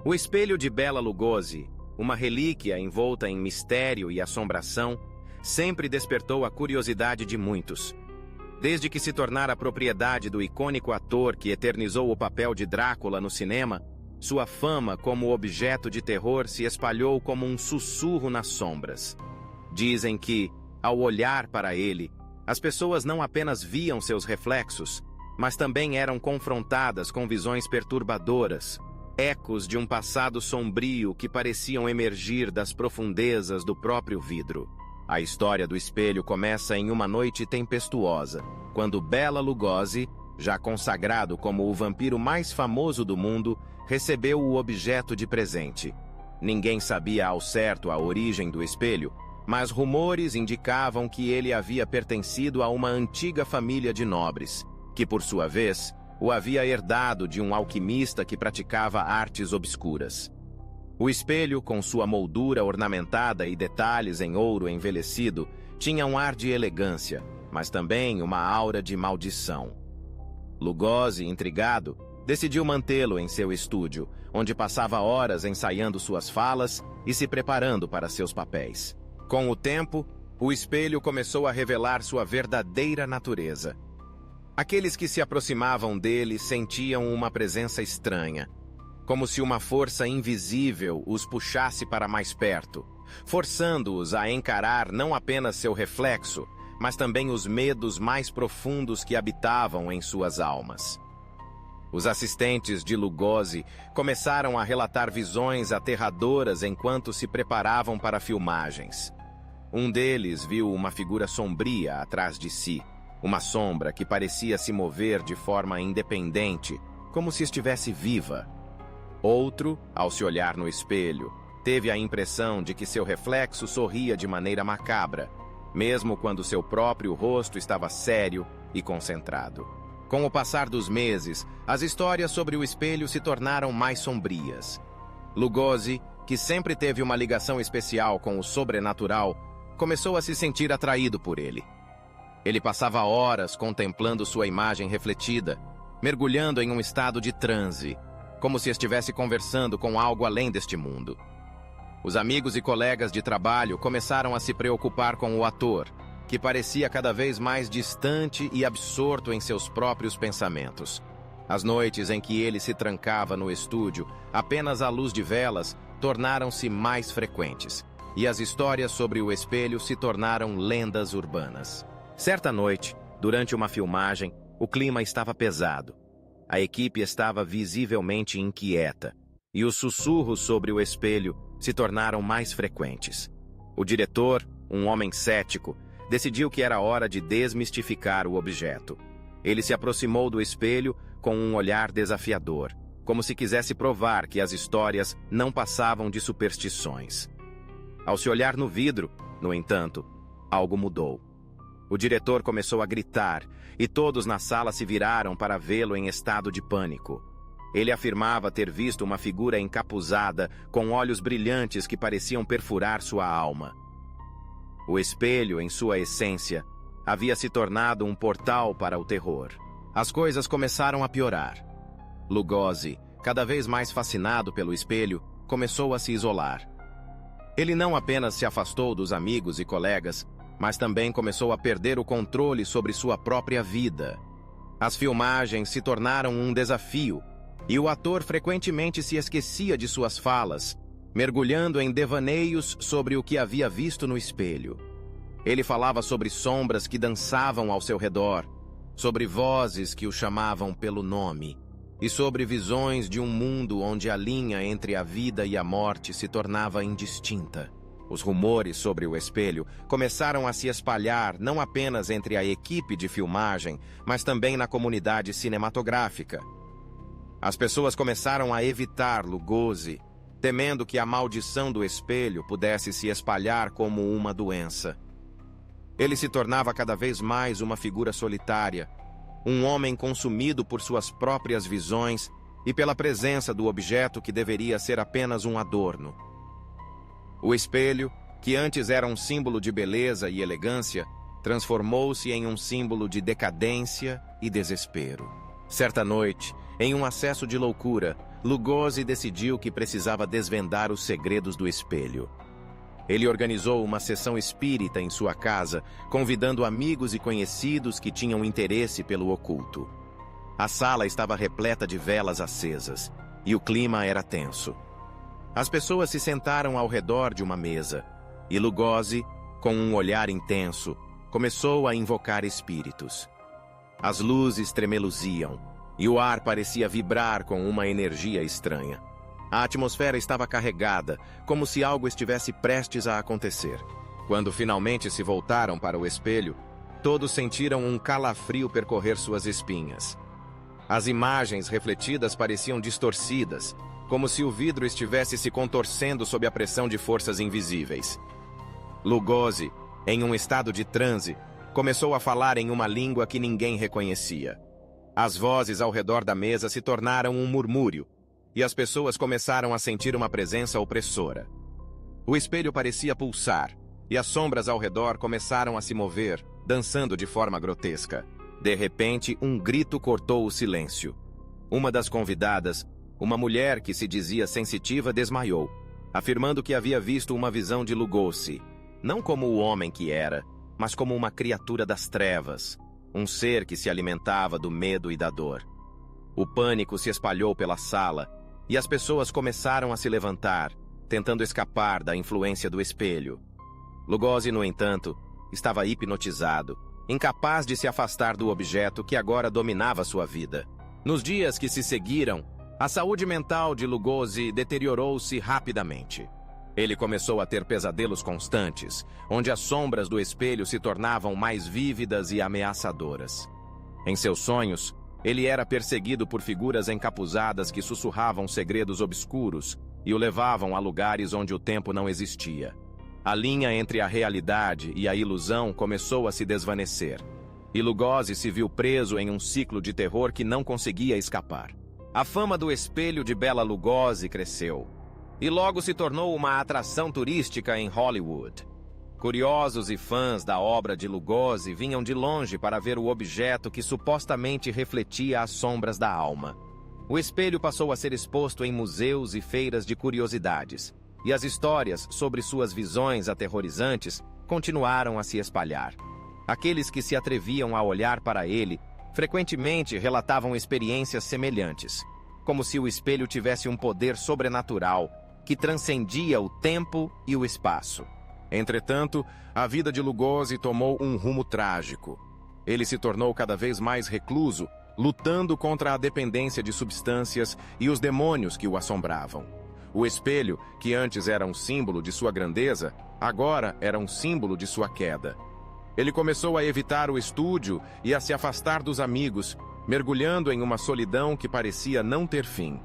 O espelho de Bela Lugosi, uma relíquia envolta em mistério e assombração, sempre despertou a curiosidade de muitos. Desde que se tornara propriedade do icônico ator que eternizou o papel de Drácula no cinema, sua fama como objeto de terror se espalhou como um sussurro nas sombras. Dizem que, ao olhar para ele, as pessoas não apenas viam seus reflexos, mas também eram confrontadas com visões perturbadoras, ecos de um passado sombrio que pareciam emergir das profundezas do próprio vidro. A história do espelho começa em uma noite tempestuosa, quando Bela Lugosi, já consagrado como o vampiro mais famoso do mundo, recebeu o objeto de presente. Ninguém sabia ao certo a origem do espelho, mas rumores indicavam que ele havia pertencido a uma antiga família de nobres, que por sua vez o havia herdado de um alquimista que praticava artes obscuras. O espelho, com sua moldura ornamentada e detalhes em ouro envelhecido, tinha um ar de elegância, mas também uma aura de maldição. Lugosi, intrigado, decidiu mantê-lo em seu estúdio, onde passava horas ensaiando suas falas e se preparando para seus papéis. Com o tempo, o espelho começou a revelar sua verdadeira natureza. Aqueles que se aproximavam dele sentiam uma presença estranha, como se uma força invisível os puxasse para mais perto, forçando-os a encarar não apenas seu reflexo, mas também os medos mais profundos que habitavam em suas almas. Os assistentes de Lugosi começaram a relatar visões aterradoras enquanto se preparavam para filmagens. Um deles viu uma figura sombria atrás de si, uma sombra que parecia se mover de forma independente, como se estivesse viva. Outro, ao se olhar no espelho, teve a impressão de que seu reflexo sorria de maneira macabra, mesmo quando seu próprio rosto estava sério e concentrado. Com o passar dos meses, as histórias sobre o espelho se tornaram mais sombrias. Lugosi, que sempre teve uma ligação especial com o sobrenatural, começou a se sentir atraído por ele. Ele passava horas contemplando sua imagem refletida, mergulhando em um estado de transe, como se estivesse conversando com algo além deste mundo. Os amigos e colegas de trabalho começaram a se preocupar com o ator, que parecia cada vez mais distante e absorto em seus próprios pensamentos. As noites em que ele se trancava no estúdio, apenas à luz de velas, tornaram-se mais frequentes, e as histórias sobre o espelho se tornaram lendas urbanas. Certa noite, durante uma filmagem, o clima estava pesado. A equipe estava visivelmente inquieta, e os sussurros sobre o espelho se tornaram mais frequentes. O diretor, um homem cético, decidiu que era hora de desmistificar o objeto. Ele se aproximou do espelho com um olhar desafiador, como se quisesse provar que as histórias não passavam de superstições. Ao se olhar no vidro, no entanto, algo mudou. O diretor começou a gritar, e todos na sala se viraram para vê-lo em estado de pânico. Ele afirmava ter visto uma figura encapuzada, com olhos brilhantes que pareciam perfurar sua alma. O espelho, em sua essência, havia se tornado um portal para o terror. As coisas começaram a piorar. Lugosi, cada vez mais fascinado pelo espelho, começou a se isolar. Ele não apenas se afastou dos amigos e colegas, mas também começou a perder o controle sobre sua própria vida. As filmagens se tornaram um desafio, e o ator frequentemente se esquecia de suas falas, mergulhando em devaneios sobre o que havia visto no espelho. Ele falava sobre sombras que dançavam ao seu redor, sobre vozes que o chamavam pelo nome, e sobre visões de um mundo onde a linha entre a vida e a morte se tornava indistinta. Os rumores sobre o espelho começaram a se espalhar não apenas entre a equipe de filmagem, mas também na comunidade cinematográfica. As pessoas começaram a evitar Lugosi, temendo que a maldição do espelho pudesse se espalhar como uma doença. Ele se tornava cada vez mais uma figura solitária, um homem consumido por suas próprias visões e pela presença do objeto que deveria ser apenas um adorno. O espelho, que antes era um símbolo de beleza e elegância, transformou-se em um símbolo de decadência e desespero. Certa noite, em um acesso de loucura, Lugosi decidiu que precisava desvendar os segredos do espelho. Ele organizou uma sessão espírita em sua casa, convidando amigos e conhecidos que tinham interesse pelo oculto. A sala estava repleta de velas acesas, e o clima era tenso. As pessoas se sentaram ao redor de uma mesa, e Lugosi, com um olhar intenso, começou a invocar espíritos. As luzes tremeluziam, e o ar parecia vibrar com uma energia estranha. A atmosfera estava carregada, como se algo estivesse prestes a acontecer. Quando finalmente se voltaram para o espelho, todos sentiram um calafrio percorrer suas espinhas. As imagens refletidas pareciam distorcidas, como se o vidro estivesse se contorcendo sob a pressão de forças invisíveis. Lugosi, em um estado de transe, começou a falar em uma língua que ninguém reconhecia. As vozes ao redor da mesa se tornaram um murmúrio, e as pessoas começaram a sentir uma presença opressora. O espelho parecia pulsar, e as sombras ao redor começaram a se mover, dançando de forma grotesca. De repente, um grito cortou o silêncio. Uma das convidadas, uma mulher que se dizia sensitiva, desmaiou, afirmando que havia visto uma visão de Lugosi, não como o homem que era, mas como uma criatura das trevas, um ser que se alimentava do medo e da dor. O pânico se espalhou pela sala, e as pessoas começaram a se levantar, tentando escapar da influência do espelho. Lugosi, no entanto, estava hipnotizado, incapaz de se afastar do objeto que agora dominava sua vida. Nos dias que se seguiram, a saúde mental de Lugosi deteriorou-se rapidamente. Ele começou a ter pesadelos constantes, onde as sombras do espelho se tornavam mais vívidas e ameaçadoras. Em seus sonhos, ele era perseguido por figuras encapuzadas que sussurravam segredos obscuros e o levavam a lugares onde o tempo não existia. A linha entre a realidade e a ilusão começou a se desvanecer, e Lugosi se viu preso em um ciclo de terror que não conseguia escapar. A fama do espelho de Bela Lugosi cresceu, e logo se tornou uma atração turística em Hollywood. Curiosos e fãs da obra de Lugosi vinham de longe para ver o objeto que supostamente refletia as sombras da alma. O espelho passou a ser exposto em museus e feiras de curiosidades, e as histórias sobre suas visões aterrorizantes continuaram a se espalhar. Aqueles que se atreviam a olhar para ele frequentemente relatavam experiências semelhantes, como se o espelho tivesse um poder sobrenatural que transcendia o tempo e o espaço. Entretanto, a vida de Lugosi tomou um rumo trágico. Ele se tornou cada vez mais recluso, lutando contra a dependência de substâncias e os demônios que o assombravam. O espelho, que antes era um símbolo de sua grandeza, agora era um símbolo de sua queda. Ele começou a evitar o estúdio e a se afastar dos amigos, mergulhando em uma solidão que parecia não ter fim.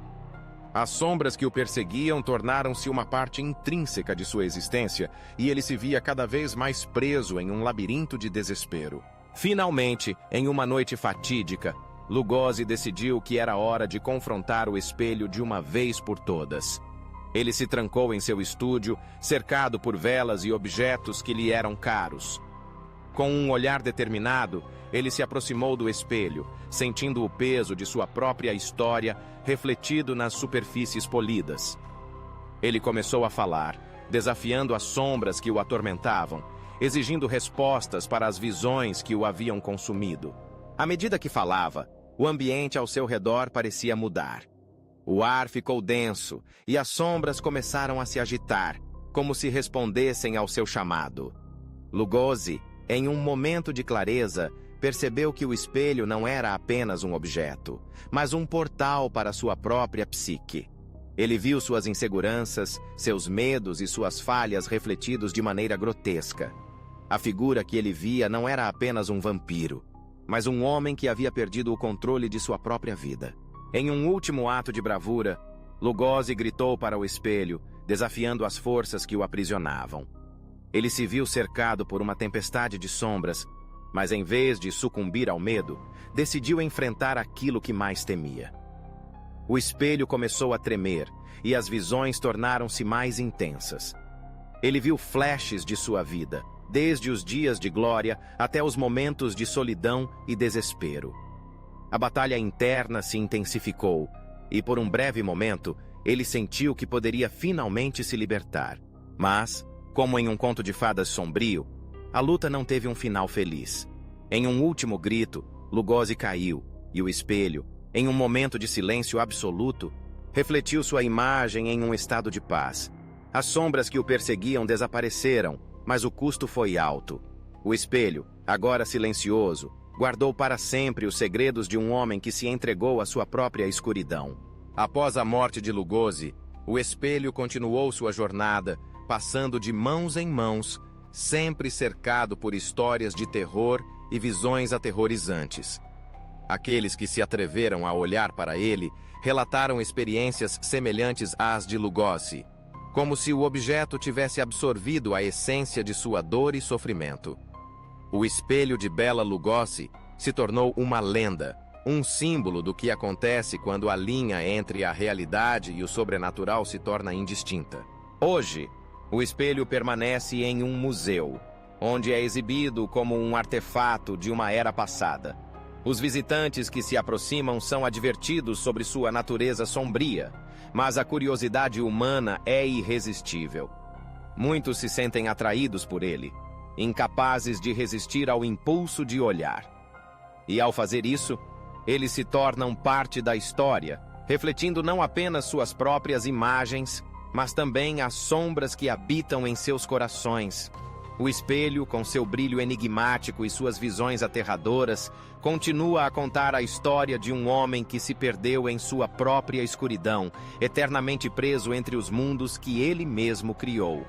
As sombras que o perseguiam tornaram-se uma parte intrínseca de sua existência, e ele se via cada vez mais preso em um labirinto de desespero. Finalmente, em uma noite fatídica, Lugosi decidiu que era hora de confrontar o espelho de uma vez por todas. Ele se trancou em seu estúdio, cercado por velas e objetos que lhe eram caros. Com um olhar determinado, ele se aproximou do espelho, sentindo o peso de sua própria história refletido nas superfícies polidas. Ele começou a falar, desafiando as sombras que o atormentavam, exigindo respostas para as visões que o haviam consumido. À medida que falava, o ambiente ao seu redor parecia mudar. O ar ficou denso e as sombras começaram a se agitar, como se respondessem ao seu chamado. Lugosi, em um momento de clareza, percebeu que o espelho não era apenas um objeto, mas um portal para sua própria psique. Ele viu suas inseguranças, seus medos e suas falhas refletidos de maneira grotesca. A figura que ele via não era apenas um vampiro, mas um homem que havia perdido o controle de sua própria vida. Em um último ato de bravura, Lugosi gritou para o espelho, desafiando as forças que o aprisionavam. Ele se viu cercado por uma tempestade de sombras, mas em vez de sucumbir ao medo, decidiu enfrentar aquilo que mais temia. O espelho começou a tremer e as visões tornaram-se mais intensas. Ele viu flashes de sua vida, desde os dias de glória até os momentos de solidão e desespero. A batalha interna se intensificou, e por um breve momento, ele sentiu que poderia finalmente se libertar. Mas, como em um conto de fadas sombrio, a luta não teve um final feliz. Em um último grito, Lugosi caiu, e o espelho, em um momento de silêncio absoluto, refletiu sua imagem em um estado de paz. As sombras que o perseguiam desapareceram, mas o custo foi alto. O espelho, agora silencioso, guardou para sempre os segredos de um homem que se entregou à sua própria escuridão. Após a morte de Lugosi, o espelho continuou sua jornada, passando de mãos em mãos, sempre cercado por histórias de terror e visões aterrorizantes. Aqueles que se atreveram a olhar para ele relataram experiências semelhantes às de Lugosi, como se o objeto tivesse absorvido a essência de sua dor e sofrimento. O espelho de Bela Lugosi se tornou uma lenda, um símbolo do que acontece quando a linha entre a realidade e o sobrenatural se torna indistinta. Hoje, o espelho permanece em um museu, onde é exibido como um artefato de uma era passada. Os visitantes que se aproximam são advertidos sobre sua natureza sombria, mas a curiosidade humana é irresistível. Muitos se sentem atraídos por ele, incapazes de resistir ao impulso de olhar. E ao fazer isso, eles se tornam parte da história, refletindo não apenas suas próprias imagens, mas também as sombras que habitam em seus corações. O espelho, com seu brilho enigmático e suas visões aterradoras, continua a contar a história de um homem que se perdeu em sua própria escuridão, eternamente preso entre os mundos que ele mesmo criou.